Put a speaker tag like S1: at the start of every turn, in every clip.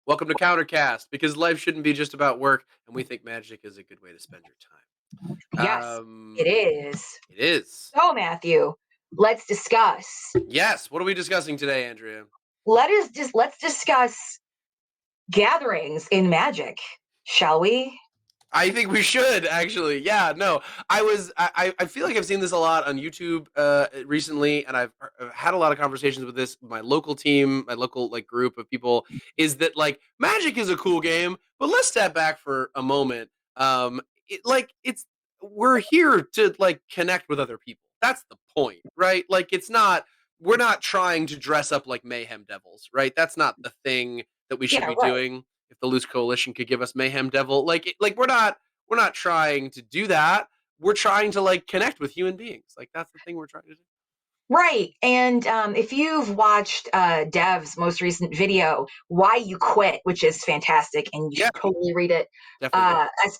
S1: Welcome to Countercast because life shouldn't be just about work, and we think magic is a good way to spend your
S2: Yes,
S1: time.
S2: it is.
S1: It is.
S2: So, Matthew, let's discuss.
S1: Yes. What are we discussing today, Andrea?
S2: Let's discuss gatherings in magic, shall we?
S1: I think we should actually. Yeah. No. I feel like I've seen this a lot on YouTube recently, and I've had a lot of conversations with this my local team, my local like group of people. Is that like magic is a cool game, but let's step back for a moment. It's we're here to like connect with other people. That's the point, right? Like it's not we're not trying to dress up like mayhem devils, right? That's not the thing that we should
S2: Yeah,
S1: be
S2: right.
S1: doing. If the loose coalition could give us mayhem devil, like we're not trying to do that. We're trying to like connect with human beings. Like that's the thing we're trying to do.
S2: Right. And if you've watched Dev's most recent video, Why You Quit, which is fantastic, and you
S1: Yeah,
S2: should totally read it,
S1: definitely do.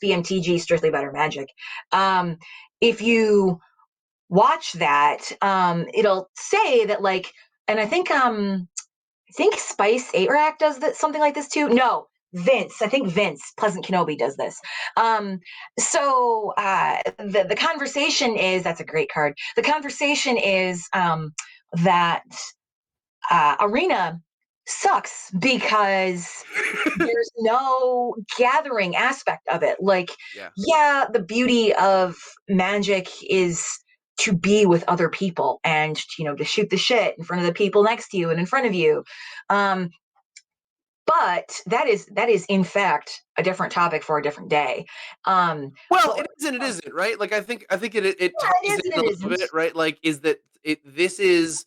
S2: SBMTG, Strictly Better Magic. Um, if you watch that, it'll say that, like, and I think Spice 8 Rack does that, something like this too. No, Vince. I think Vince Pleasant Kenobi does this. The conversation is that's a great card. The conversation is that Arena sucks because there's no gathering aspect of it. Like,
S1: Yeah.
S2: yeah, the beauty of magic is to be with other people and to shoot the shit in front of the people next to you and in front of you. Um, but that is in fact a different topic for a different day.
S1: Well,
S2: But
S1: it is and it isn't, right? Like I think it
S2: yeah, it
S1: ties
S2: is
S1: in
S2: and
S1: a
S2: it
S1: little
S2: isn't.
S1: bit, right? Like is that it this is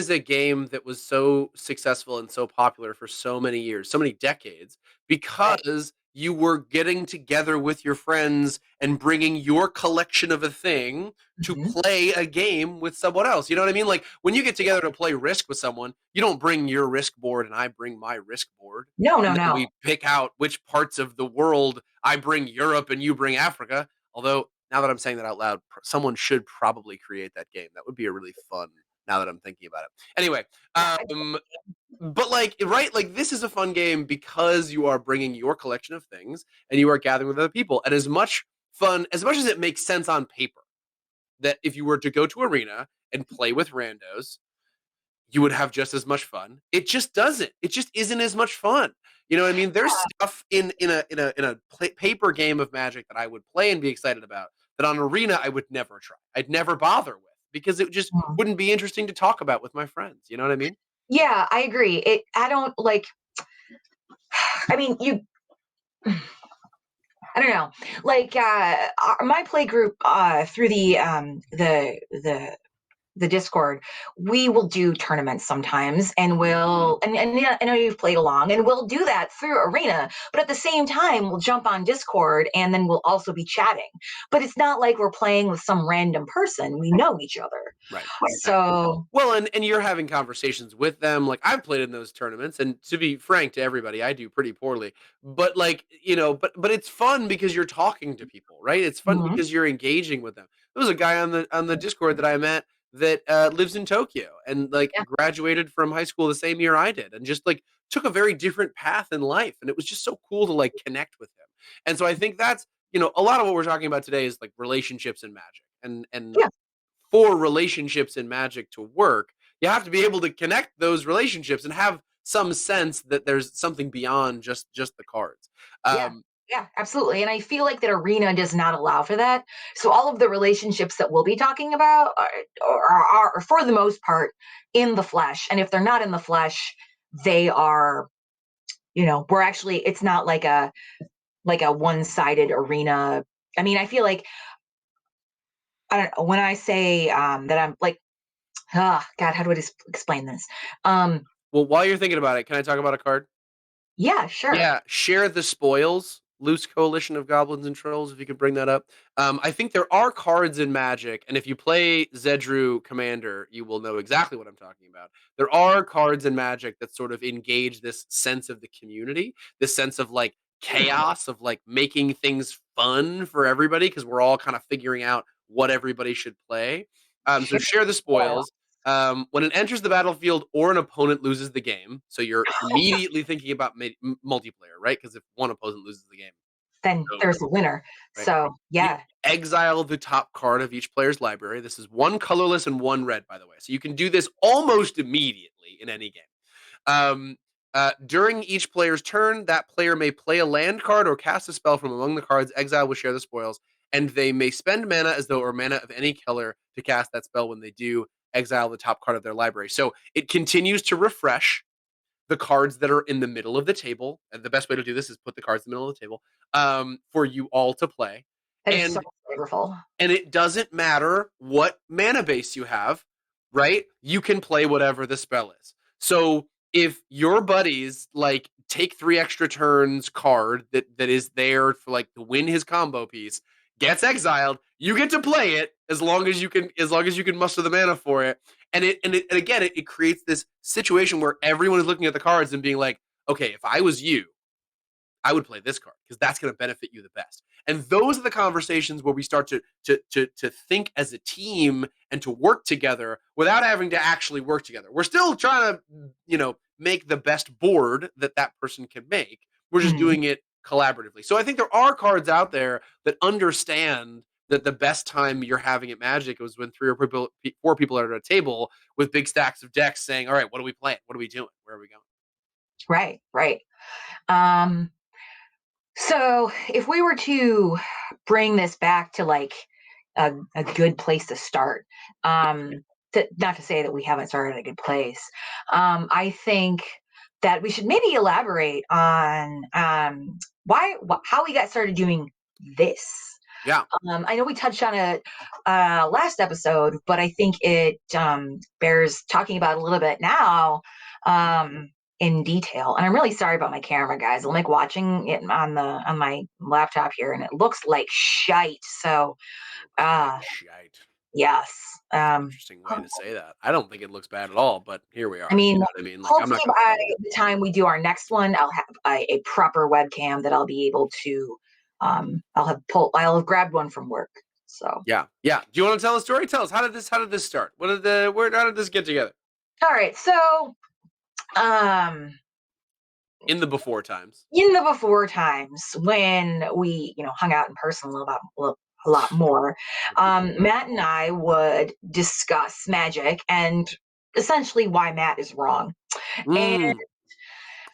S1: a game that was so successful and so popular for so many years, so many decades,
S2: Right.
S1: because you were getting together with your friends and bringing your collection of a thing to
S2: Mhm.
S1: play a game with someone else. You know what I mean? Like when you get together to play Risk with someone, you don't bring your Risk board and I bring my Risk board.
S2: No, no,
S1: And then
S2: no.
S1: we pick out which parts of the world I bring Europe and you bring Africa. Although now that I'm saying that out loud, someone should probably create that game. That would be a really fun now that I'm thinking about it. Anyway,
S2: Yeah,
S1: but like, right, like this is a fun game because you are bringing your collection of things and you are gathering with other people. And as much fun, as much as it makes sense on paper that if you were to go to arena and play with randos, you would have just as much fun. It just doesn't. It just isn't as much fun. You know what I mean? There's stuff in a paper game of Magic that I would play and be excited about that on arena I would never try. I'd never bother with because it just
S2: mhm.
S1: wouldn't be interesting to talk about with my friends. You know what I mean?
S2: Yeah, I agree. I don't like. I mean, you. I don't know. Like my play group through the Discord, we will do tournaments sometimes, and yeah, I know you've played along, and we'll do that through Arena. But at the same time, we'll jump on Discord, and then we'll also be chatting. But it's not like we're playing with some random person. We know each other,
S1: Right. Exactly.
S2: so
S1: Well, and you're having conversations with them. Like I've played in those tournaments, and to be frank to everybody, I do pretty poorly. But like but it's fun because you're talking to people, right? It's fun
S2: mhm,
S1: because you're engaging with them. There was a guy on the Discord that I met that lives in Tokyo and like
S2: yeah,
S1: graduated from high school the same year I did, and just like took a very different path in life, and it was just so cool to like connect with him. And so I think that's a lot of what we're talking about today is like relationships and magic, and
S2: yeah,
S1: for relationships in Magic to work, you have to be able to connect those relationships and have some sense that there's something beyond just the cards.
S2: yeah.
S1: Um,
S2: Yeah, absolutely. And I feel like that Arena does not allow for that. So all of the relationships that we'll be talking about are for the most part in the flesh. And if they're not in the flesh, they are, we're actually it's not like a one-sided arena. I mean, I feel like I don't know when I say that I'm like, God, how do I explain this? Um,
S1: well, while you're thinking about it, can I talk about a card?
S2: yeah, sure.
S1: Yeah, share the spoils. Loose coalition of goblins and trolls. If you could bring that up, I think there are cards in Magic, and if you play Zedru Commander, you will know exactly what I'm talking about. There are cards in Magic that sort of engage this sense of the community, this sense of like chaos, of like making things fun for everybody because we're all kind of figuring out what everybody should play. So
S2: Share
S1: share the
S2: spoil.
S1: spoils. When it enters the battlefield or an opponent loses the game, so you're immediately thinking about multiplayer, right? Because if one opponent loses the game,
S2: Then
S1: it's over,
S2: there's a winner.
S1: right?
S2: So
S1: You
S2: yeah,
S1: exile the top card of each player's library. This is one colorless and one red, by the way. So you can do this almost immediately in any game. Um, during each player's turn, that player may play a land card or cast a spell from among the cards. Exile will share the spoils, and they may spend mana as though or mana of any color to cast that spell. When they do, exile the top card of their library. So it continues to refresh the cards that are in the middle of the table. And the best way to do this is put the cards in the middle of the table for you all to play.
S2: that is so
S1: And
S2: flavorful.
S1: and it doesn't matter what mana base you have, right? You can play whatever the spell is. So if your buddies like take 3 extra turns card that is there for like to win his combo piece gets exiled, you get to play it as long as you can muster the mana for it. And again it creates this situation where everyone is looking at the cards and being like, okay, if I was you, I would play this card because that's going to benefit you the best. And those are the conversations where we start to think as a team and to work together without having to actually work together. We're still trying to, make the best board that person can make. We're just doing it collaboratively. So I think there are cards out there that understand that the best time you're having at Magic was when 3 or 4 people are at a table with big stacks of decks saying, all right, what are we playing? What are we doing? Where are we going?
S2: Right. Um, so if we were to bring this back to like a good place to start, not to say that we haven't started at a good place, I think that we should maybe elaborate on how we got started doing this.
S1: Yeah.
S2: I know we touched on it last episode, but I think it bears talking about a little bit now in detail. And I'm really sorry about my camera, guys. I'm like watching it on my laptop here, and it looks like shite. So,
S1: Shite.
S2: yes.
S1: Interesting way to say that. I don't think it looks bad at all, but here we are.
S2: I mean,
S1: You know what I mean? Like, I'm
S2: hopefully
S1: not gonna
S2: by
S1: fault it.
S2: the time we do our next one, I'll have a proper webcam that I'll be able to. I'll have grabbed one from work. So.
S1: Yeah. Do you want to tell a story? Tell us how did this start? How did this get together?
S2: All right. So, um,
S1: In the before times.
S2: in the before times when we, hung out in person a lot more, Matt and I would discuss magic and essentially why Matt is wrong. And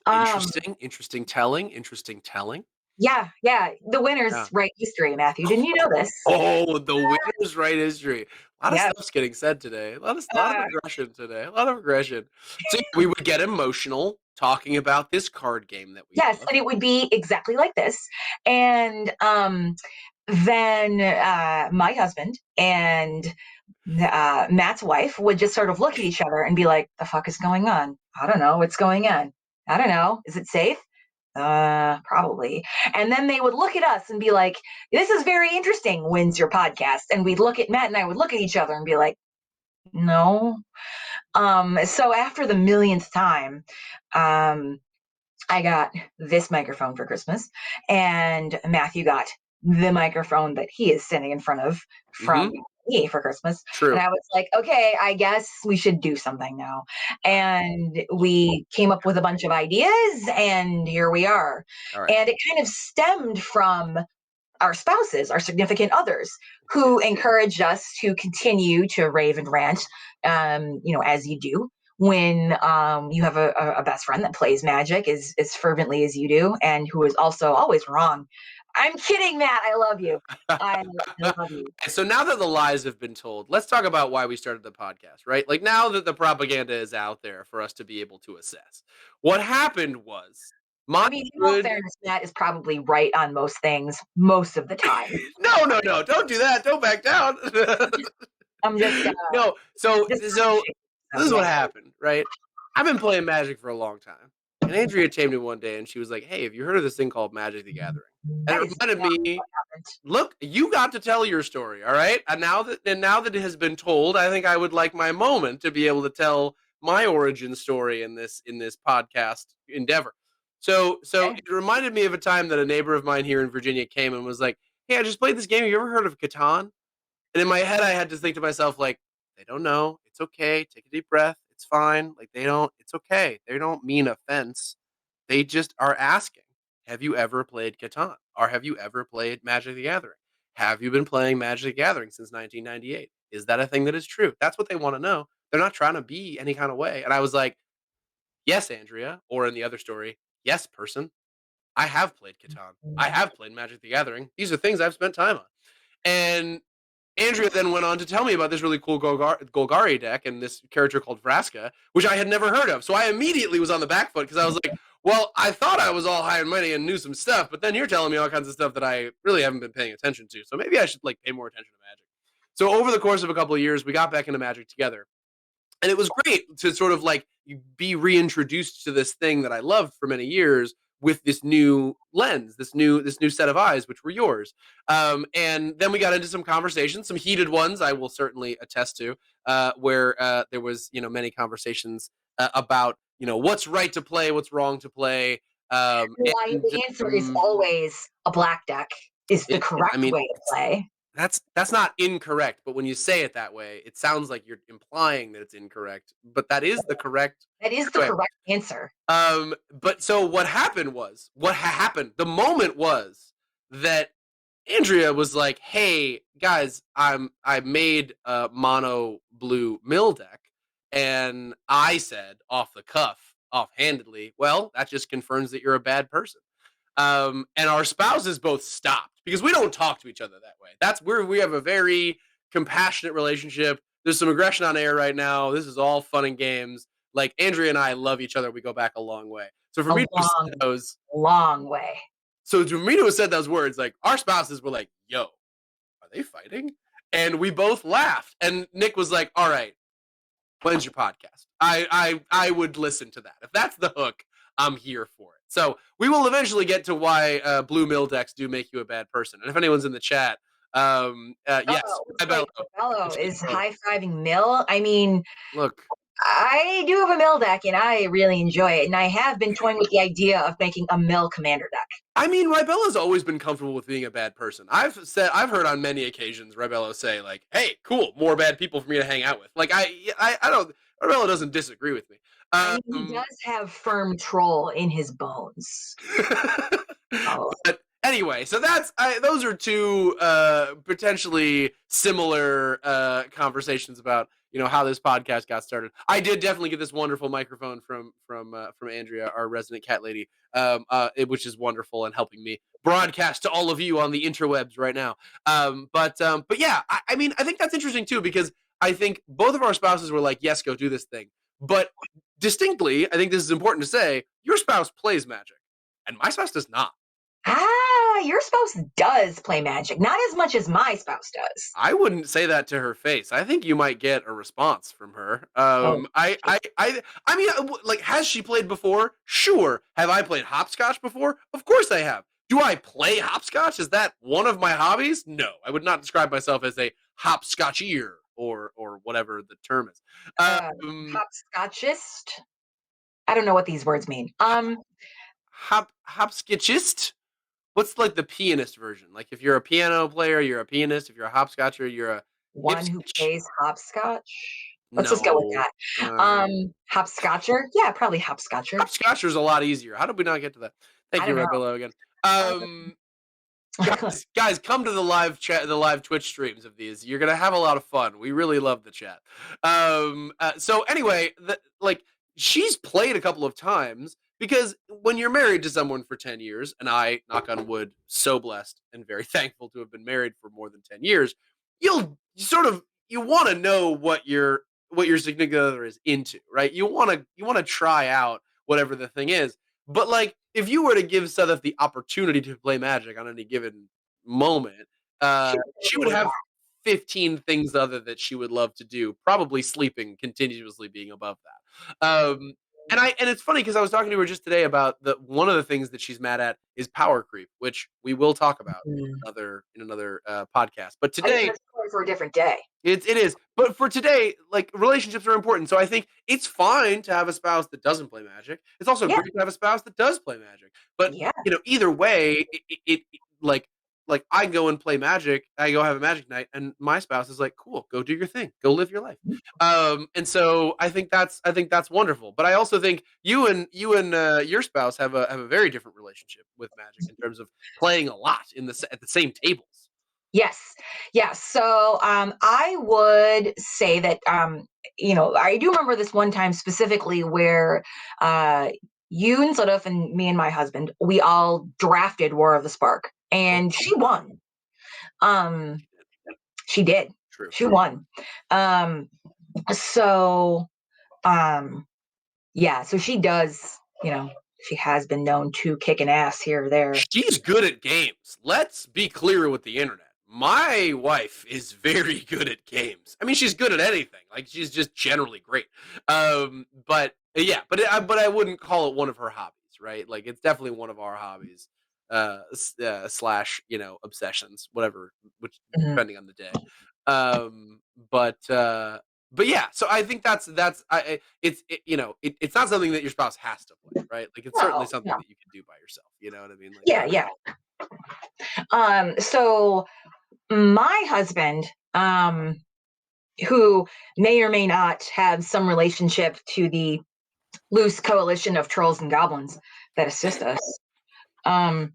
S1: Mm,
S2: um,
S1: interesting telling.
S2: yeah, the winners
S1: Yeah.
S2: write history, Matthew. Didn't you know this?
S1: Oh, the winners write history. A lot of
S2: Yeah.
S1: stuff's getting said today. A lot of aggression today. A lot of aggression. So we would get emotional talking about this card game that we
S2: Yes,
S1: love.
S2: and it would be exactly like this. And then my husband and Matt's wife would just sort of look at each other and be like, "The fuck is going on? I don't know what's going on. I don't know. Is it safe? Probably." And then they would look at us and be like, "This is very interesting. When's your podcast?" And we'd look at Matt and I would look at each other and be like, "No." So after the millionth time, um, I got this microphone for Christmas, and Matthew got the microphone that he is sitting in front of from me for Christmas.
S1: True.
S2: And I was like, okay, I guess we should do something now. And we came up with a bunch of ideas, and here we are.
S1: All right.
S2: And it kind of stemmed from our spouses, our significant others, who encouraged us to continue to rave and rant, as you do when you have a best friend that plays magic as fervently as you do, and who is also always wrong. I'm kidding, Matt. I love you. I love you.
S1: So now that the lies have been told, let's talk about why we started the podcast, right? Like now that the propaganda is out there for us to be able to assess. What happened was
S2: I mean, in all fairness, Matt is probably right on most things most of the time.
S1: No, don't do that. Don't back down.
S2: I'm just
S1: No, so
S2: just
S1: this is what happened, right? I've been playing Magic for a long time. And Andrea came to me one day and she was like, "Hey, have you heard of this thing called Magic the Gathering?" And
S2: that
S1: it
S2: is
S1: reminded
S2: not
S1: me,
S2: what happened.
S1: look, you got to tell your story, all right? And now that it has been told, I think I would like my moment to be able to tell my origin story in this podcast endeavor. So
S2: Okay.
S1: it reminded me of a time that a neighbor of mine here in Virginia came and was like, "Hey, I just played this game. Have you ever heard of Catan?" And in my head, I had to think to myself, like, They don't know. It's okay. Take a deep breath. It's fine. Like it's okay. They don't mean offense. They just are asking, have you ever played Catan? Or have you ever played Magic the Gathering? Have you been playing Magic the Gathering since 1998? Is that a thing that is true? That's what they want to know. They're not trying to be any kind of way. And I was like, yes, Andrea. Or in the other story, yes, person. I have played Catan. I have played Magic the Gathering. These are things I've spent time on. And Andrea then went on to tell me about this really cool Golgari deck and this character called Vraska, which I had never heard of. So I immediately was on the back foot because I was like, well, I thought I was all high and mighty and knew some stuff, but then you're telling me all kinds of stuff that I really haven't been paying attention to. So maybe I should like pay more attention to Magic. So over the course of a couple of years, we got back into Magic together. And it was great to sort of like be reintroduced to this thing that I loved for many years with this new lens, this new set of eyes, which were yours. And then we got into some conversations, some heated ones, I will certainly attest to, where there was many conversations about what's right to play, what's wrong to play.
S2: Why
S1: And
S2: the answer is always a black deck is the correct way to play.
S1: That's not incorrect, but when you say it that way, it sounds like you're implying that it's incorrect, but that is the correct.
S2: That is the correct answer.
S1: But so what happened was, happened, the moment was that Andrea was like, "Hey guys, I made a mono blue mill deck," and I said off the cuff, offhandedly, "Well, that just confirms that you're a bad person." And our spouses both stopped because we don't talk to each other that way. That's where we have a very compassionate relationship. There's some aggression on air right now. This is all fun and games. Like Andrea and I love each other. We go back a long way. So for me to have said those,
S2: long way.
S1: So for me to have said those words, like our spouses were like, "Yo, are they fighting?" And we both laughed. And Nick was like, "All right, when's your podcast? I would listen to that. If that's the hook, I'm here for it." So we will eventually get to why blue mill decks do make you a bad person. And if anyone's in the chat, yes,
S2: Bello is high-fiving mill. I mean,
S1: look,
S2: I do have a mill deck and I really enjoy it. And I have been toying with the idea of making a mill commander deck.
S1: I mean, Ribello's always been comfortable with being a bad person. I've heard on many occasions Ribello say like, "Hey, cool, more bad people for me to hang out with." Like I don't. Ribello doesn't disagree with me.
S2: I mean, he does have firm troll in his bones.
S1: But anyway, so those are two potentially similar conversations about how this podcast got started. I did definitely get this wonderful microphone from Andrea, our resident cat lady, which is wonderful and helping me broadcast to all of you on the interwebs right now. But yeah, I mean, I think that's interesting too because I think both of our spouses were like, "Yes, go do this thing," but distinctly, I think this is important to say, your spouse plays Magic, and my spouse does not.
S2: Your spouse does play Magic, not as much as my spouse does.
S1: I wouldn't say that to her face. I think you might get a response from her. I mean, like, has she played before? Sure. Have I played hopscotch before? Of course I have. Do I play hopscotch? Is that one of my hobbies? No, I would not describe myself as a hopscotchier or whatever the term is.
S2: Hopscotchist. I don't know what these words mean.
S1: Hopscotchist. What's like the pianist version? Like if you're a piano player, you're a pianist. If you're a hopscotcher, you're a
S2: one who plays hopscotch. Let's just go with that. Hopscotcher. Yeah, probably hopscotcher.
S1: Hopscotcher's a lot easier. How did we not get to that? Thank you, Ribello, again. Guys, come to the live chat, the live Twitch streams of these. You're gonna have a lot of fun. We really love the chat. So anyway, like she's played a couple of times because when you're married to someone for 10 years, and I, knock on wood, so blessed and very thankful to have been married for more than 10 years, you want to know what your significant other is into, right? You want to try out whatever the thing is. But like, if you were to give Seth the opportunity to play Magic on any given moment, she would have 15 things other that she would love to do, probably sleeping continuously being above that. And it's funny because I was talking to her just today about one of the things that she's mad at is power creep, which we will talk about in another podcast. But today,
S2: for a different day.
S1: It is. But for today, like, relationships are important. So I think it's fine to have a spouse that doesn't play Magic. It's also great to have a spouse that does play Magic. But either way, it like Like I go and play Magic, I go have a Magic night, and my spouse is like, "Cool, go do your thing, go live your life." And so I think that's wonderful. But I also think you and your spouse have a very different relationship with Magic in terms of playing a lot at the same tables.
S2: Yes. Yes. So I would say that, I do remember this one time specifically where uh, you and Sudif and me and my husband, we all drafted War of the Spark
S1: Oh,
S2: and she won. Um,
S1: she did.
S2: she did.
S1: True.
S2: She won. Um, so, um, yeah, so she does, she has been known to kick an ass here or there.
S1: She's good at games. Let's be clear with the internet. My wife is very good at games. I mean, she's good at anything. Like she's just generally great. But yeah, but I wouldn't call it one of her hobbies, right? Like it's definitely one of our hobbies, slash obsessions, whatever, which
S2: Mhm.
S1: depending on the day. Um, but uh, but yeah, so I think that's it's not something that your spouse has to play, right? Like it's certainly
S2: No,
S1: something
S2: no.
S1: that you can do by yourself. You know what I mean? Like
S2: Yeah, yeah. So my husband, who may or may not have some relationship to the loose coalition of trolls and goblins that assist us. Um,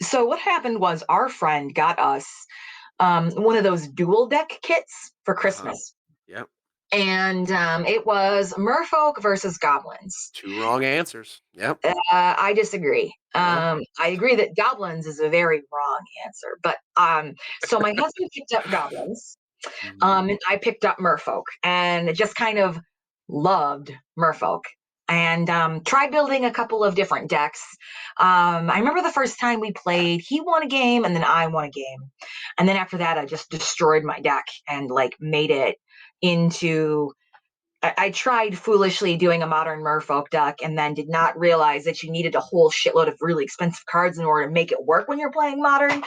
S2: so what happened was our friend got us one of those dual deck kits for
S1: uh-huh.
S2: Christmas.
S1: Yep.
S2: And it was Merfolk versus goblins.
S1: Two wrong answers. Yep.
S2: I disagree.
S1: Yep.
S2: I agree that goblins is a very wrong answer. But so my husband picked up goblins,
S1: Mhm.
S2: and I picked up Merfolk, and just kind of loved Merfolk. And tried building a couple of different decks. I remember the first time we played, he won a game, and then I won a game. And then after that, I just destroyed my deck and like made it into I tried foolishly doing a modern merfolk deck and then did not realize that you needed a whole shitload of really expensive cards in order to make it work when you're playing modern,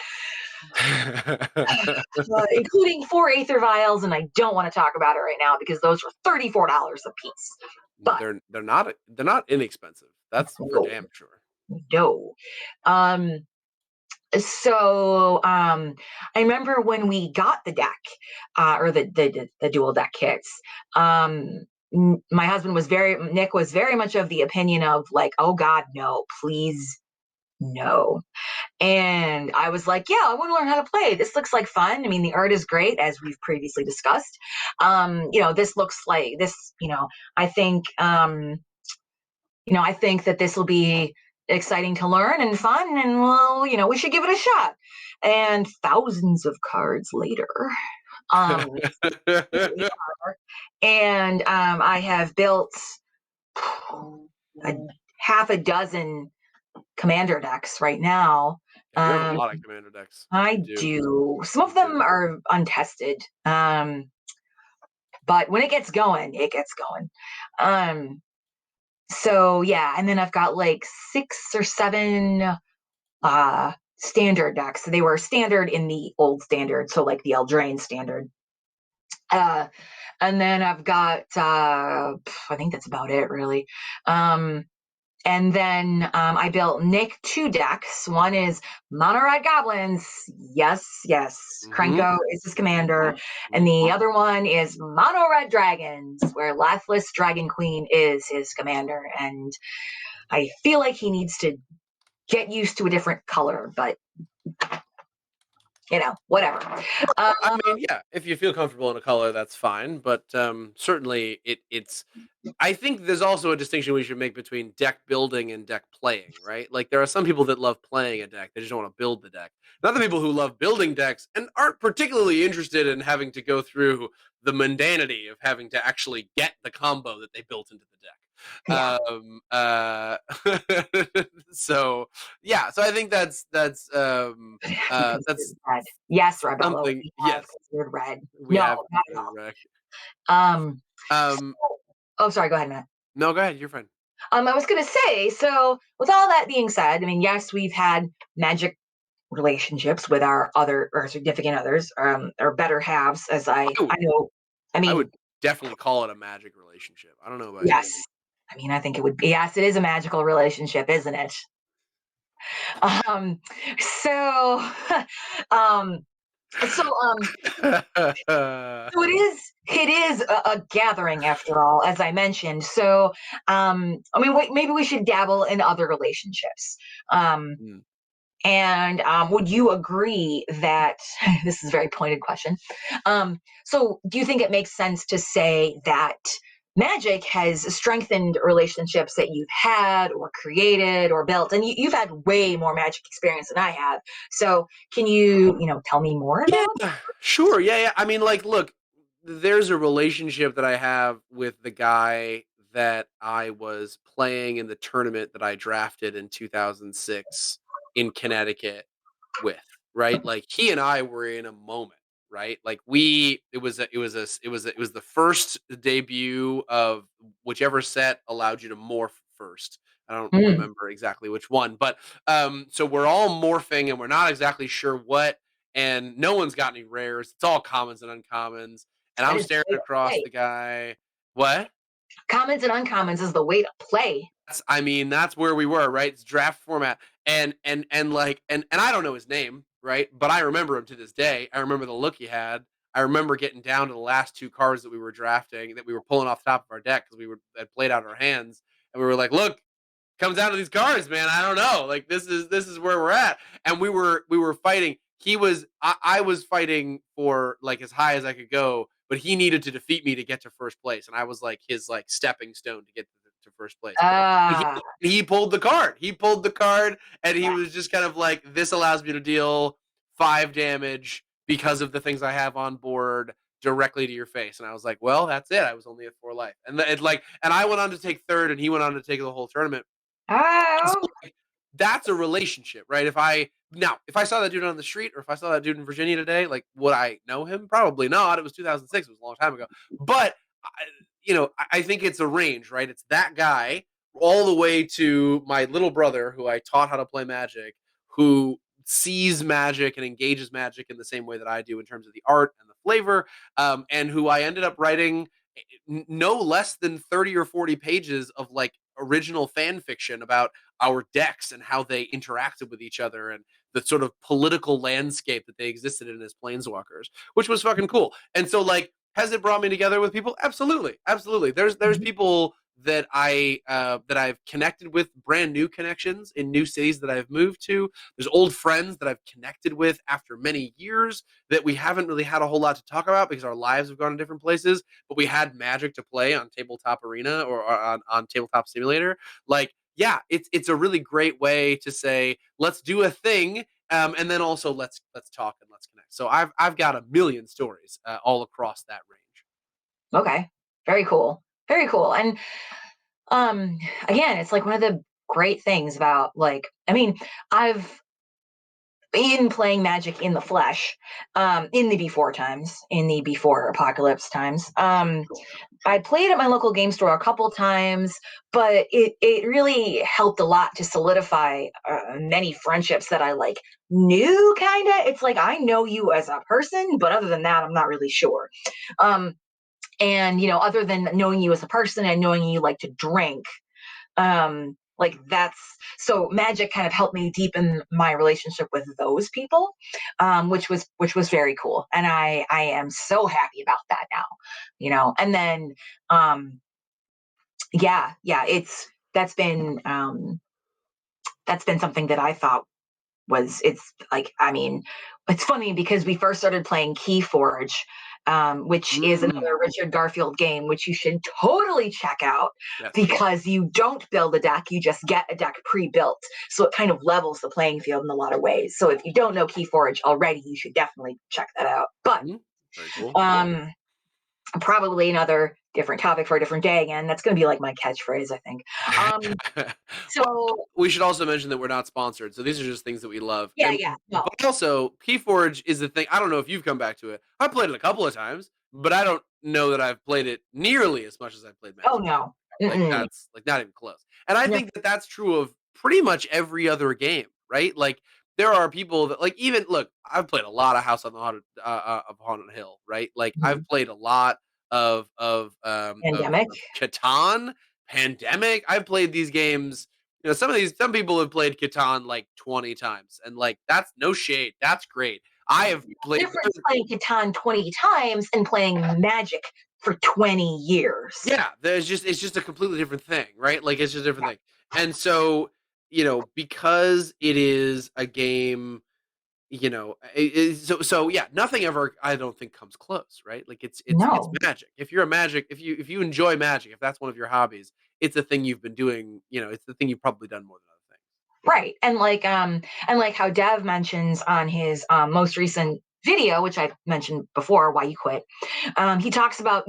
S2: including four Aether Vials. And I don't want to talk about it right now because those were $34 a piece. But
S1: they're not inexpensive. That's for
S2: no,
S1: damn sure.
S2: no. Um, so I remember when we got the deck, or the dual deck kits. My husband was very Nick was very much of the opinion of like, oh God, no, please, no. And I was like, yeah, I want to learn how to play. This looks like fun. I mean, the art is great, as we've previously discussed. This looks like this. I think I think that this will be exciting to learn and fun, and well, we should give it a shot. And thousands of cards later, um, here we are. And I have built a half a dozen commander decks right now.
S1: Yeah, you have a
S2: Um,
S1: lot of commander decks. You
S2: I
S1: do.
S2: do. Some
S1: You
S2: of
S1: do.
S2: them are untested, but when it gets going, it gets going. Um, so yeah, and then I've got like 6 or 7 standard decks. So they were standard in the old standard, so like the Eldraine standard. Uh, and then I've got I think that's about it really. Um, and then I built Nick 2 decks. One is Mono Red Goblins. Yes, yes.
S1: Mhm.
S2: Krenko is his commander. And
S1: Mhm.
S2: the other one is Mono Red Dragons, where Lathlis Dragon Queen is his commander. And I feel like he needs to get used to a different color, but whatever.
S1: I mean, yeah, if you feel comfortable in a color, that's fine. But certainly, it's. I think there's also a distinction we should make between deck building and deck playing, right? Like there are some people that love playing a deck; they just don't want to build the deck. And other people who love building decks and aren't particularly interested in having to go through the mundanity of having to actually get the combo that they built into the deck.
S2: Yeah.
S1: So yeah, so I think
S2: Considered
S1: that's
S2: red. Yes, Rebello,
S1: something.
S2: we have
S1: Yes,
S2: considered red.
S1: we
S2: No,
S1: have
S2: not at
S1: considered
S2: all.
S1: rec.
S2: So,
S1: Um,
S2: oh, sorry, go ahead, Matt.
S1: no, go ahead. You're fine.
S2: I was going to say, so with all that being said, I mean, yes, we've had magic relationships with our other or significant others, or better halves, as
S1: I
S2: I
S1: would,
S2: know. I
S1: I
S2: mean,
S1: would definitely call it a magic relationship. I don't know about you.
S2: yes. I mean, I think it would be, yes, it is a magical relationship, isn't it? Um, so, um, so, um, so it is a gathering after all, as I mentioned. So, I mean, maybe we should dabble in other relationships. Um,
S1: Mm.
S2: and would you agree that this is a very pointed question? So, do you think it makes sense to say that magic has strengthened relationships that you've had or created or built? And you've had way more magic experience than I have. So, can you tell me more about?
S1: Yeah, sure. Yeah, yeah. I mean, like, look, there's a relationship that I have with the guy that I was playing in the tournament that I drafted in 2006 in Connecticut with, right? Like he and I were in a moment, right? Like it was the first debut of whichever set allowed you to morph first. I don't
S2: Mm,
S1: remember exactly which one, but so we're all morphing and we're not exactly sure what, and no one's got any rares. It's all commons and uncommons. And
S2: that
S1: I'm
S2: is the
S1: staring
S2: way to
S1: across
S2: play.
S1: the guy. What?
S2: Commons and uncommons is the way to play.
S1: I mean, that's where we were, right? It's draft format. And I don't know his name, right? But I remember him to this day. I remember the look he had. I remember getting down to the last two cards that we were drafting that we were pulling off the top of our deck because we were had played out our hands. And we were like, look, comes down to these cards, man. I don't know. Like this is where we're at. And we were fighting. I was fighting for like as high as I could go, but he needed to defeat me to get to first place, and I was like his like stepping stone to get to first place. And
S2: Ah,
S1: he pulled the card. He pulled the card, and he
S2: yeah.
S1: was just kind of like, "This allows me to deal 5 damage because of the things I have on board directly to your face." And I was like, "Well, that's it. I was only at 4 life." And I went on to take third, and he went on to take the whole tournament. And so,
S2: Oh,
S1: like, that's a relationship, right? If I saw that dude on the street or if I saw that dude in Virginia today, like, would I know him? Probably not. It was 2006. It was a long time ago. But I, I think it's a range, right? It's that guy all the way to my little brother who I taught how to play Magic, who sees Magic and engages Magic in the same way that I do in terms of the art and the flavor, and who I ended up writing no less than 30 or 40 pages of like original fan fiction about our decks and how they interacted with each other and the sort of political landscape that they existed in as planeswalkers, which was fucking cool. And so, like, has it brought me together with people? Absolutely, absolutely. There's
S2: mhm.
S1: people that I've connected with, brand new connections in new cities that I've moved to. There's old friends that I've connected with after many years that we haven't really had a whole lot to talk about because our lives have gone in different places, but we had Magic to play on Tabletop Arena or on Tabletop Simulator. Like, yeah, it's a really great way to say let's do a thing, and then also let's talk and let's connect. So I've got a million stories all across that range.
S2: Okay. Very cool. Very cool. And um again, it's like one of the great things about like I mean, I've been playing Magic in the flesh, in the before times, in the before apocalypse times. I played at my local game store a couple times, but it really helped a lot to solidify many friendships that I like knew kind of. It's like I know you as a person, but other than that, I'm not really sure. Um, and other than knowing you as a person and knowing you like to drink, like that's so magic kind of helped me deepen my relationship with those people, which was very cool, and I am so happy about that now, and then um yeah, that's been something that I thought it's like, I mean, it's funny because we first started playing Keyforge, which is
S1: Mm,
S2: another Richard Garfield game, which you should totally check out
S1: yes.
S2: because you don't build a deck, you just get a deck pre-built. So it kind of levels the playing field in a lot of ways. So if you don't know Keyforge already, you should definitely check that out. But
S1: Mhm. Very cool.
S2: um, probably another different topic for a different day again. That's going to be like my catchphrase, I think. Um,
S1: Well,
S2: so
S1: we should also mention that we're not sponsored, so these are just things that we love.
S2: yeah,
S1: And
S2: yeah, no.
S1: but also, Keyforge is the thing. I don't know if you've come back to it. I played it a couple of times, but I don't know that I've played it nearly as much as I played
S2: Oh
S1: Magic.
S2: no.
S1: Like
S2: Mm-mm.
S1: that's like not even close. And I think that that's true of pretty much every other game, right? Like there are people that like even look. I've played a lot of House on the Haunted Hill, right? Like I've
S2: Mhm.
S1: played a lot
S2: Pandemic.
S1: of Catan, Pandemic. I've played these games some people have played Catan like 20 times, and like that's no shade. That's great. I have played.
S2: Difference playing Catan 20 times and playing Magic for 20 years.
S1: Yeah, it's just a completely different thing, right? Like it's just a different
S2: Yeah.
S1: thing. And so, because it is a game, so yeah, nothing ever I don't think comes close, right? Like it's
S2: No.
S1: Magic. If you're a Magic, if you enjoy Magic, if that's one of your hobbies, it's a thing you've been doing, it's the thing you've probably done more than other things.
S2: Right. And like how Dev mentions on his most recent video, which I mentioned before, why you quit. He talks about,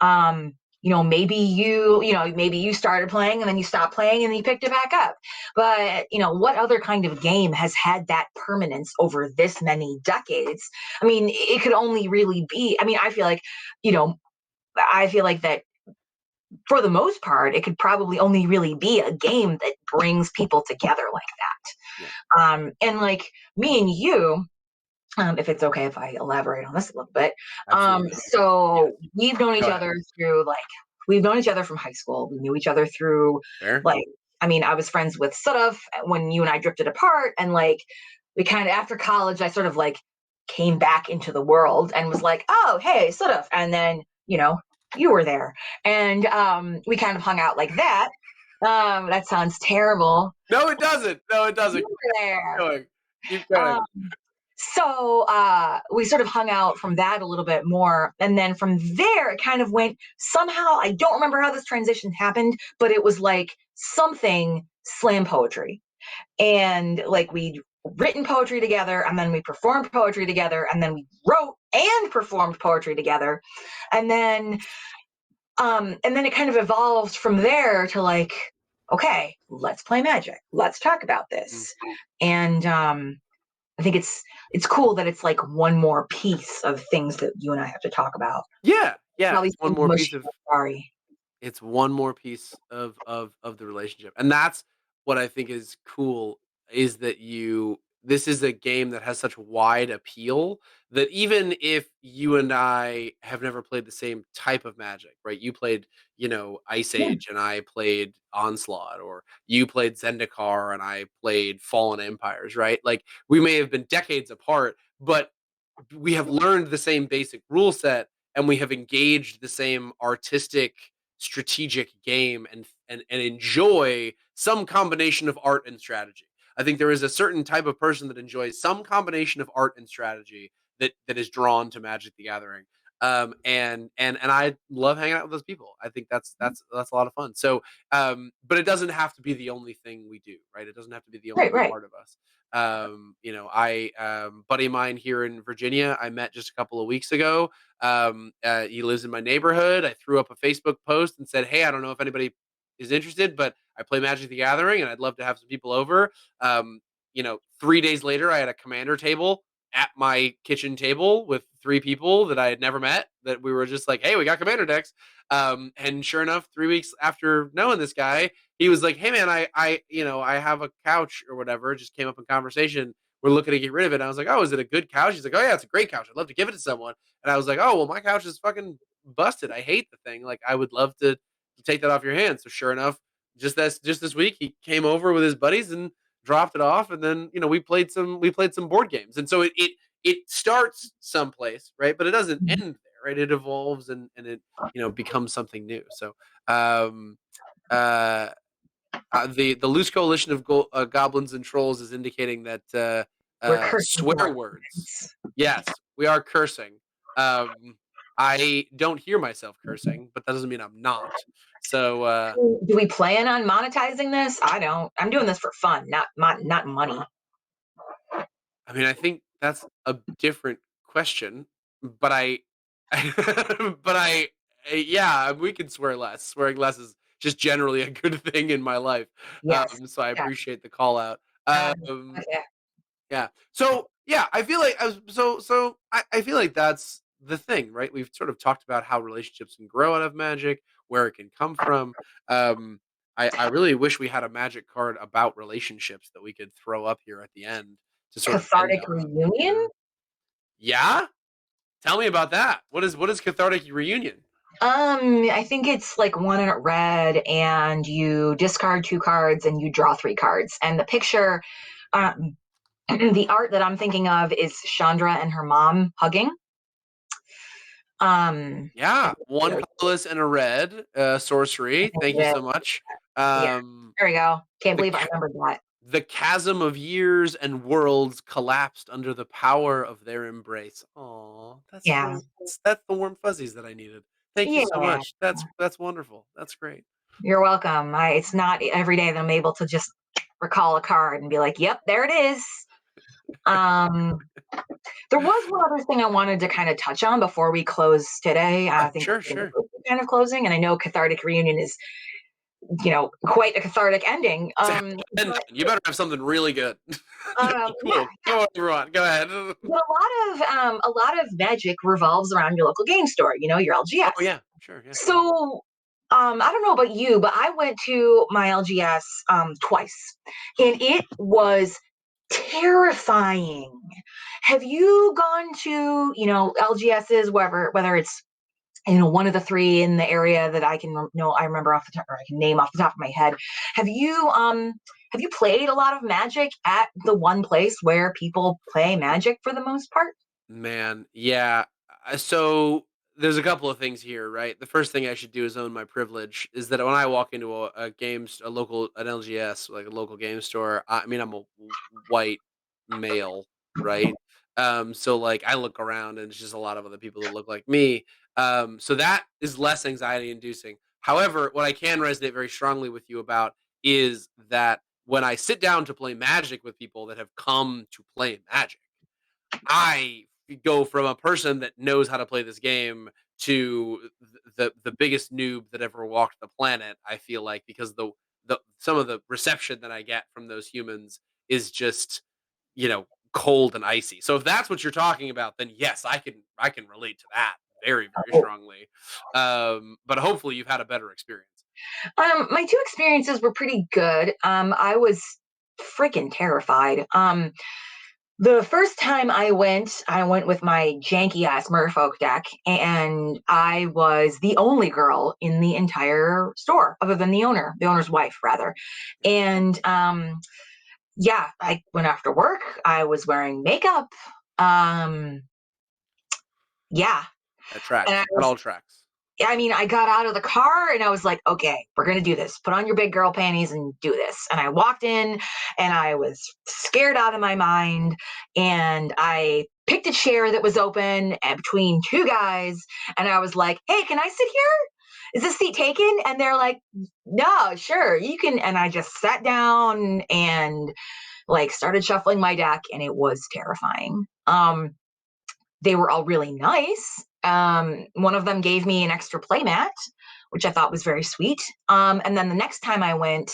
S2: um, maybe you started playing and then you stopped playing and then you picked it back up. But, what other kind of game has had that permanence over this many decades? I mean, it could only really be, I mean, you know, I feel like that for the most part, it could probably only really be a game that brings people together like
S1: Yeah,
S2: that. And like me and you, if it's okay if I elaborate on this a little bit.
S1: absolutely. Yeah,
S2: So
S1: go ahead.
S2: we've known each other from high school. We knew each other through
S1: Fair.
S2: like, I mean, I was friends with Sudaf when you and I drifted apart, and like we kind of after college, I sort of like came back into the world and was like, oh hey, Sudaf, and then you were there, and we kind of hung out like that. That sounds terrible.
S1: No, it doesn't. No, it
S2: You
S1: doesn't.
S2: were
S1: Keep
S2: there.
S1: going. Keep going.
S2: Um, so we sort of hung out from that a little bit more. And then from there, it kind of went somehow. I don't remember how this transition happened, but it was like something slam poetry. And like we'd written poetry together, and then we performed poetry together, and then we wrote and performed poetry together. And then it kind of evolved from there to like, okay, let's play Magic. Let's talk about
S1: Mm.
S2: this. And I think it's cool that it's like one more piece of things that you and I have to talk about.
S1: Yeah, yeah.
S2: Probably
S1: It's one
S2: so
S1: more piece
S2: mushy.
S1: of
S2: Sorry.
S1: it's one more piece of the relationship, and that's what I think is cool, is that you this is a game that has such wide appeal that even if you and I have never played the same type of Magic, right? You played, Ice
S2: Yeah.
S1: Age and I played Onslaught, or you played Zendikar and I played Fallen Empires, right? Like we may have been decades apart, but we have learned the same basic rule set, and we have engaged the same artistic strategic game, and enjoy some combination of art and strategy. I think there is a certain type of person that enjoys some combination of art and strategy that is drawn to Magic the Gathering. And I love hanging out with those people. I think that's a lot of fun. So but it doesn't have to be the only thing we do, right? It doesn't have to be the
S2: Right,
S1: only
S2: right.
S1: part of us. I buddy of mine here in Virginia, I met just a couple of weeks ago. He lives in my neighborhood. I threw up a Facebook post and said, "Hey, I don't know if anybody is interested, but I play Magic the Gathering, and I'd love to have some people over." 3 days later, I had a commander table at my kitchen table with three people that I had never met. That we were just like, "Hey, we got commander decks." And sure enough, 3 weeks after knowing this guy, he was like, "Hey, man, I have a couch or whatever." It just came up in conversation. We're looking to get rid of it. And I was like, "Oh, is it a good couch?" He's like, "Oh yeah, it's a great couch. I'd love to give it to someone." And I was like, "Oh well, my couch is fucking busted. I hate the thing. Like, I would love to take that off your hands." So sure enough, just this week, he came over with his buddies and dropped it off, and then we played some board games, and so it starts someplace, right? But it doesn't
S2: Mhm.
S1: end there, right? It evolves, and it becomes something new. So um, uh, the loose coalition of goblins and trolls is indicating that
S2: We're cursing
S1: swear
S2: blood.
S1: words. Yes, we are cursing. Um, I don't hear myself cursing, but that doesn't mean I'm not. So
S2: Do we plan on monetizing this? I don't. I'm doing this for fun, not money.
S1: I mean, I think that's a different question, but yeah, we can swear less. Swearing less is just generally a good thing in my life.
S2: Yes.
S1: So I
S2: Yeah.
S1: appreciate the call out.
S2: Okay.
S1: Yeah. So yeah, I feel like I feel like that's the thing, right? We've sort of talked about how relationships can grow out of Magic, where it can come from. Um, I really wish we had a Magic card about relationships that we could throw up here at the end to sort of end
S2: Cathartic
S1: on.
S2: reunion.
S1: Yeah, tell me about that. What is cathartic reunion?
S2: I think it's like one in red, and you discard 2 cards and you draw 3 cards. And the picture, um, the art that I'm thinking of is Chandra and her mom hugging.
S1: Yeah,
S2: And
S1: one colorless and a red sorcery. Thank you so much.
S2: yeah,
S1: Um,
S2: there we go. Can't
S1: the
S2: believe I
S1: ca-
S2: remembered that.
S1: the chasm of years and worlds collapsed under the power of their embrace. Oh,
S2: Yeah,
S1: that's the warm fuzzies that I needed. Thank you so
S2: yeah.
S1: much. That's wonderful. That's great.
S2: You're welcome. It's not every day that I'm able to just recall a card and be like, "Yep, there it is." Um, there was one other thing I wanted to kind of touch on before we close today. I think
S1: Sure,
S2: we're
S1: sure.
S2: kind of closing, and I know Cathartic Reunion is, quite a cathartic ending.
S1: It's a hell of an ending. You better have something really good. No,
S2: Yeah,
S1: cool. Go on, everyone. Go ahead.
S2: but a lot of magic revolves around your local game store. Your
S1: Oh
S2: LGS.
S1: yeah, sure, yeah.
S2: So, I don't know about you, but I went to my LGS twice, and it was terrifying. Have you gone to, LGSs, whether it's, one of the three in the area that I remember off the top, or I can name off the top of my head. Have you played a lot of Magic at the one place where people play Magic for the most part?
S1: Man, yeah. So there's a couple of things here, right? The first thing I should do is own my privilege. Is that when I walk into an LGS, like a local game store. I mean, I'm a white male, right? So like I look around and it's just a lot of other people that look like me. So that is less anxiety inducing. However, what I can resonate very strongly with you about is that when I sit down to play Magic with people that have come to play Magic, I go from a person that knows how to play this game to the biggest noob that ever walked the planet. I feel like because the some of the reception that I get from those humans is just cold and icy. So if that's what you're talking about, then yes, I can relate to that very
S2: Oh.
S1: strongly. But hopefully you've had a better experience.
S2: My two experiences were pretty good. I was freaking terrified. The first time I went with my janky ass Merfolk deck, and I was the only girl in the entire store, other than the owner's wife, rather.
S1: Yeah,
S2: And yeah, I went after work. I was wearing makeup. Um, yeah,
S1: that
S2: and
S1: tracks. That all tracks.
S2: I got out of the car and I was like, okay, we're going to do this. Put on your big girl panties and do this. And I walked in and I was scared out of my mind. And I picked a chair that was open between 2 guys. And I was like, hey, can I sit here? Is this seat taken? And they're like, no, sure, you can. And I just sat down and like started shuffling my deck, and it was terrifying. They were all really nice. One of them gave me an extra playmat, which I thought was very sweet. And then the next time I went,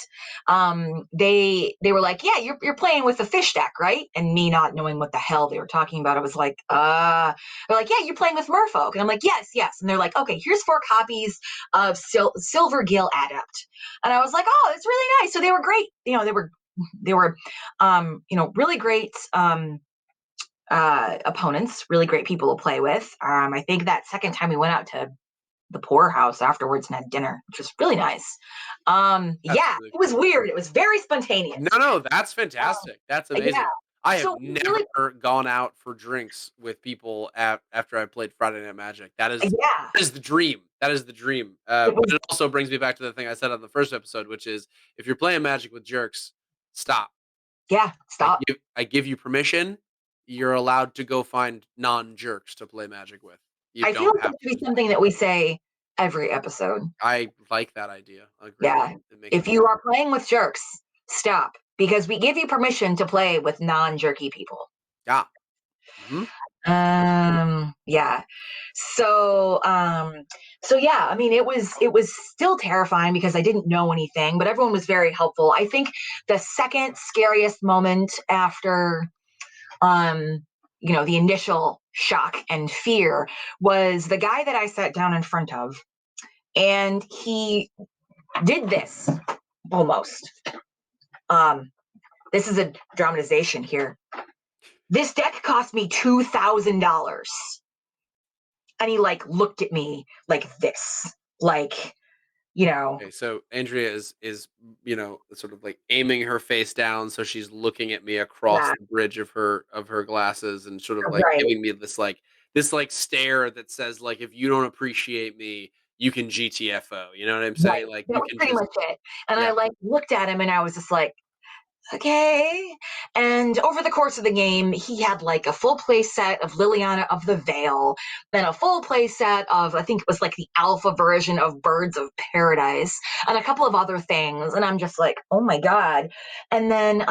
S2: they were like, "Yeah, you're playing with the fish deck, right?" And me not knowing what the hell they were talking about, I was like, They're like, "Yeah, you're playing with Merfolk," and I'm like, "Yes, yes." And they're like, "Okay, here's 4 copies of Silver Gill Adept," and I was like, "Oh, that's really nice." So they were great. They were really great. Opponents, really great people to play with. I think that second time we went out to the poorhouse afterwards and had dinner, which was really nice.
S1: That's
S2: Yeah,
S1: really
S2: it was
S1: cool.
S2: weird. It was very spontaneous.
S1: No, that's fantastic. That's
S2: Yeah.
S1: amazing. I have
S2: So really,
S1: never gone out for drinks with people after I played Friday Night Magic. That is
S2: yeah,
S1: that is the dream. That is the dream.
S2: it
S1: But
S2: was.
S1: it also brings me back to the thing I said on the first episode, which is if you're playing Magic with jerks, stop.
S2: Yeah, stop.
S1: I give you permission. You're allowed to go find non-jerks to play Magic with. You
S2: I feel
S1: don't
S2: like that
S1: have to
S2: should be
S1: use
S2: something that we say every episode.
S1: I like that idea. Agreed.
S2: Yeah,
S1: It makes
S2: if
S1: me
S2: you are playing with jerks, stop, because we give you permission to play with non-jerky people.
S1: yeah. Mhm.
S2: Yeah. So, yeah, it was still terrifying because I didn't know anything, but everyone was very helpful. I think the second scariest moment after, the initial shock and fear was the guy that I sat down in front of, and he did this almost. Um, this is a dramatization here. This deck cost me $2,000. and he like looked at me like this, like, you know,
S1: Okay, so Andrea is sort of like aiming her face down, so she's looking at me across
S2: yeah,
S1: the bridge of her glasses, and sort of like
S2: right,
S1: giving me this like stare that says like, if you don't appreciate me, you can GTFO. You know what I'm
S2: right.
S1: saying? Like
S2: That
S1: you
S2: was
S1: can
S2: pretty
S1: just
S2: much it. And I
S1: yeah.
S2: like looked at him and I was just like, okay. And over the course of the game, he had like a full play set of Liliana of the Veil, then a full play set of, I think it was like the alpha version of Birds of Paradise, and a couple of other things. And I'm just like, oh my God. And then,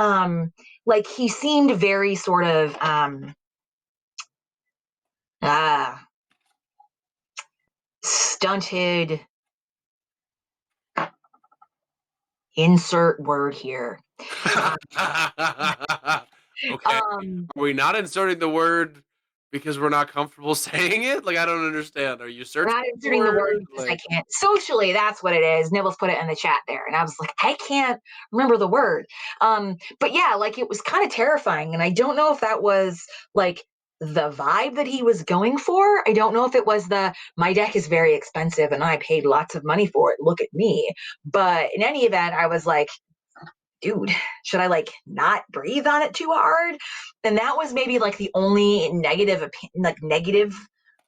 S2: like, he seemed very sort of, ah, stunted, insert word here. Uh,
S1: Okay.
S2: um,
S1: Are we not inserting the word because we're not comfortable saying it? Like I don't understand. Are you
S2: We're
S1: searching
S2: not
S1: the
S2: inserting the word
S1: word?
S2: because I
S1: Like
S2: can't. Socially, that's what it is. Nibbles put it in the chat there, and I was like, I can't remember the word. But yeah, like it was kind of terrifying, and I don't know if that was like the vibe that he was going for. I don't know if it was the my deck is very expensive and I paid lots of money for it. Look at me. But in any event, I was like, dude, should I like not breathe on it too hard? And that was maybe like the only negative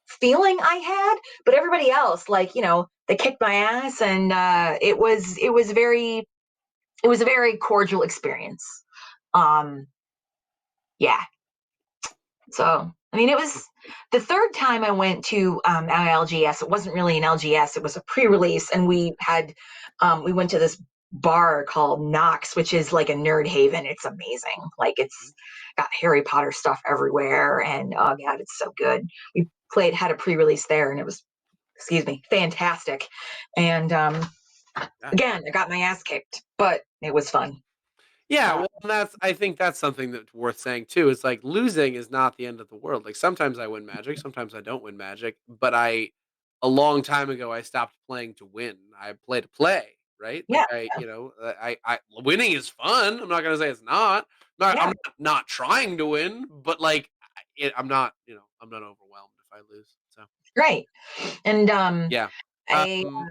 S2: feeling I had. But everybody else, like, they kicked my ass, and it was a very cordial experience. Um, yeah. So I mean, it was the third time I went to an LGS. It wasn't really an LGS; it was a pre-release, and we went to this bar called Knox, which is like a nerd haven. It's amazing. Like it's got Harry Potter stuff everywhere, and oh god, it's so good. We had a pre-release there, and it was, excuse me, fantastic. And
S1: yeah.
S2: again, I got my ass kicked, but it was fun.
S1: Yeah,
S2: Uh,
S1: well, and I think that's something that's worth saying too. It's like losing is not the end of the world. Like sometimes I win Magic, sometimes I don't win Magic, but a long time ago I stopped playing to win. I play to play, right? Like
S2: yeah,
S1: I winning is fun. I'm not gonna say it's not. I'm
S2: yeah,
S1: not trying to win, but like I'm not, I'm not overwhelmed if I lose. So
S2: right. And
S1: yeah.
S2: I
S1: Um,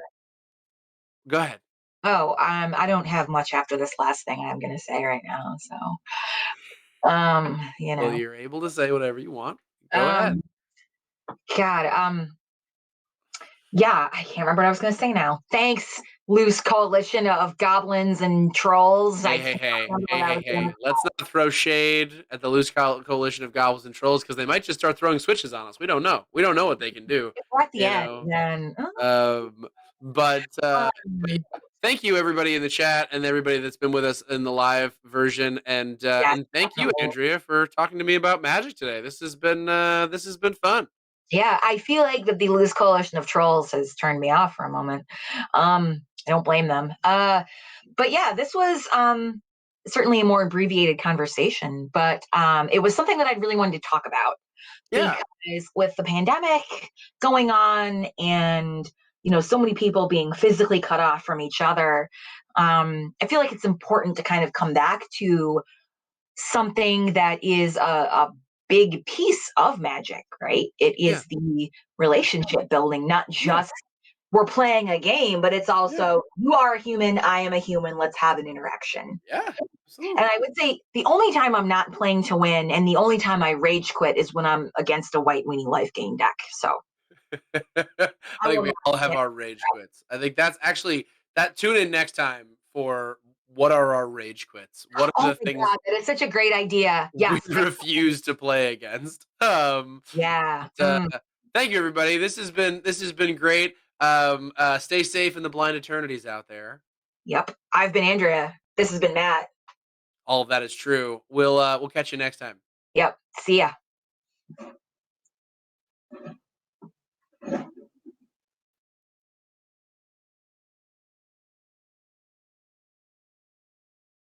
S1: go ahead.
S2: I don't have much after this last thing I'm gonna say right now. So, you
S1: Well,
S2: know,
S1: you're able to say whatever you want. Go ahead.
S2: um, God, yeah, I can't remember what I was gonna say now. Thanks, loose coalition of goblins and trolls. I
S1: Hey, hey,
S2: cannot
S1: hey,
S2: remember
S1: hey,
S2: what I
S1: hey,
S2: was gonna.
S1: hey. Let's not throw shade at the loose coalition of goblins and trolls because they might just start throwing switches on us. We don't know. We don't know what they can do,
S2: If we're at the
S1: you
S2: end,
S1: know.
S2: then
S1: Um, but yeah,
S2: um,
S1: thank you everybody in the chat and everybody that's been with us in the live version,
S2: yes,
S1: and thank you
S2: definitely.
S1: Andrea for talking to me about Magic today. This has been fun.
S2: Yeah, I feel like that the loose coalition of trolls has turned me off for a moment. I don't blame them. But yeah, this was certainly a more abbreviated conversation, but it was something that I really wanted to talk about
S1: Yeah,
S2: because with the pandemic going on and so many people being physically cut off from each other, I feel like it's important to kind of come back to something that is a big piece of Magic, right? It
S1: yeah,
S2: is the relationship building, not
S1: yeah,
S2: just we're playing a game, but it's
S1: yeah,
S2: also you are a human, I am a human, let's have an interaction.
S1: yeah.
S2: And
S1: Absolutely.
S2: I would say the only time I'm not playing to win and the only time I rage quit is when I'm against a white weenie life gain deck. So
S1: I
S2: I
S1: think
S2: will
S1: we
S2: not
S1: all have
S2: stand.
S1: our rage quits. I think that's actually that. Tune in next time for what are our rage quits? What are
S2: Oh
S1: the
S2: my
S1: things
S2: God, that is such a great idea.
S1: we
S2: Yes.
S1: refuse to play against?
S2: Yeah.
S1: Thank you, everybody. This has been great. Stay safe in the blind eternities out there.
S2: Yep. I've been Andrea. This has been Matt.
S1: All of that is true. We'll catch you next time.
S2: Yep. See ya.